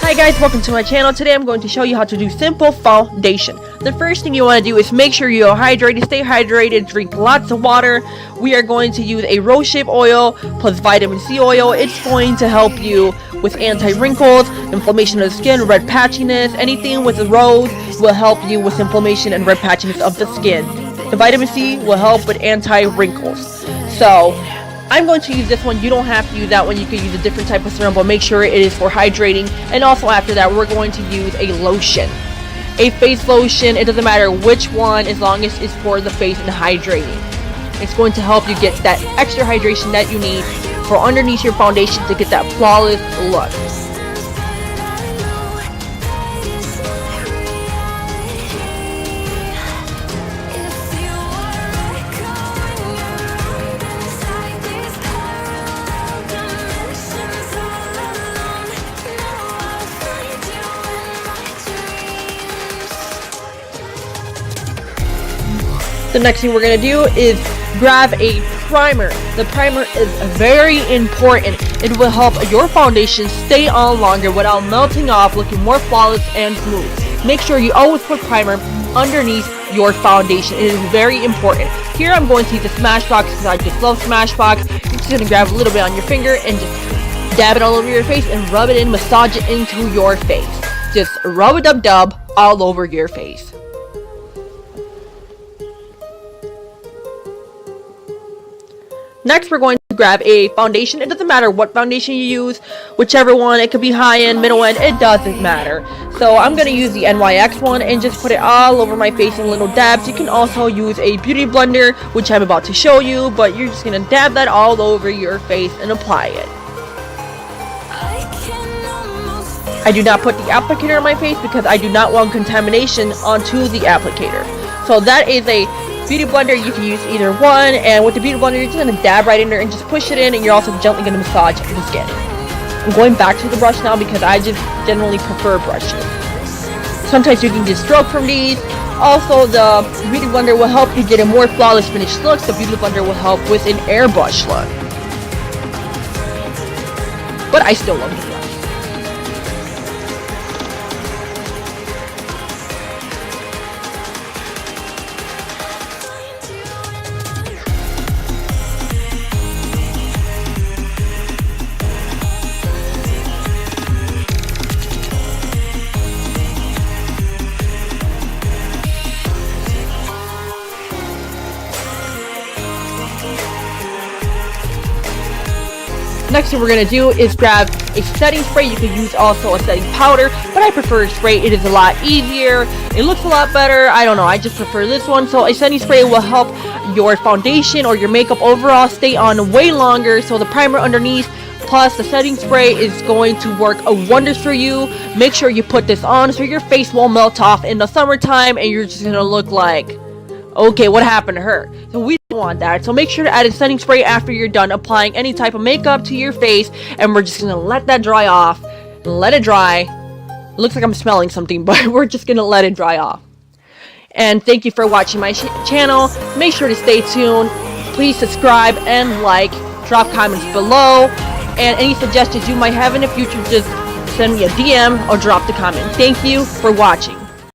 Hi guys, welcome to my channel. Today I'm going to show you how to do simple foundation. The first thing you want to do is make sure you're hydrated, stay hydrated, drink lots of water. We are going to use a rosehip oil plus vitamin C oil. It's going to help you with anti-wrinkles, inflammation of the skin, red patchiness. Anything with a rose will help you with inflammation and red patchiness of the skin. The vitamin C will help with anti-wrinkles. So I'm going to use this one. You don't have to use that one. You can use a different type of serum, but make sure it is for hydrating. And also after that, we're going to use a lotion. A face lotion, it doesn't matter which one, as long as it's for the face and hydrating. It's going to help you get that extra hydration that you need for underneath your foundation to get that flawless look. The next thing we're going to do is grab a primer. The primer is very important. It will help your foundation stay on longer without melting off, looking more flawless and smooth. Make sure you always put primer underneath your foundation. It is very important. Here I'm going to use the Smashbox because I just love Smashbox. You're just going to grab a little bit on your finger and just dab it all over your face and rub it in, massage it into your face. Just rub-a-dub-dub all over your face. Next, we're going to grab a foundation. It doesn't matter what foundation you use, whichever one. It could be high-end, middle-end, it doesn't matter. So I'm going to use the NYX one and just put it all over my face in little dabs. You can also use a beauty blender, which I'm about to show you, but you're just going to dab that all over your face and apply it. I do not put the applicator on my face because I do not want contamination onto the applicator. So that is a beauty blender. You can use either one, and with the beauty blender you're just going to dab right in there and just push it in, and you're also gently going to massage the skin. I'm going back to the brush now because I just generally prefer brushes. Sometimes you can just stroke from these. Also, the beauty blender will help you get a more flawless finished look. The beauty blender will help with an airbrush look, but I still love the brush. Next thing we're going to do is grab a setting spray. You can use also a setting powder, but I prefer a spray. It is a lot easier. It looks a lot better. I don't know. I just prefer this one. So a setting spray will help your foundation or your makeup overall stay on way longer. So the primer underneath plus the setting spray is going to work wonders for you. Make sure you put this on so your face won't melt off in the summertime and you're just going to look like, okay, what happened to her? So we don't want that. So make sure to add a setting spray after you're done applying any type of makeup to your face, and we're just gonna let that dry off. Let it dry. It looks like I'm smelling something, but we're just gonna let it dry off. And thank you for watching my channel. Make sure to stay tuned. Please subscribe and like. Drop comments below, and any suggestions you might have in the future, just send me a DM or drop the comment. Thank you for watching.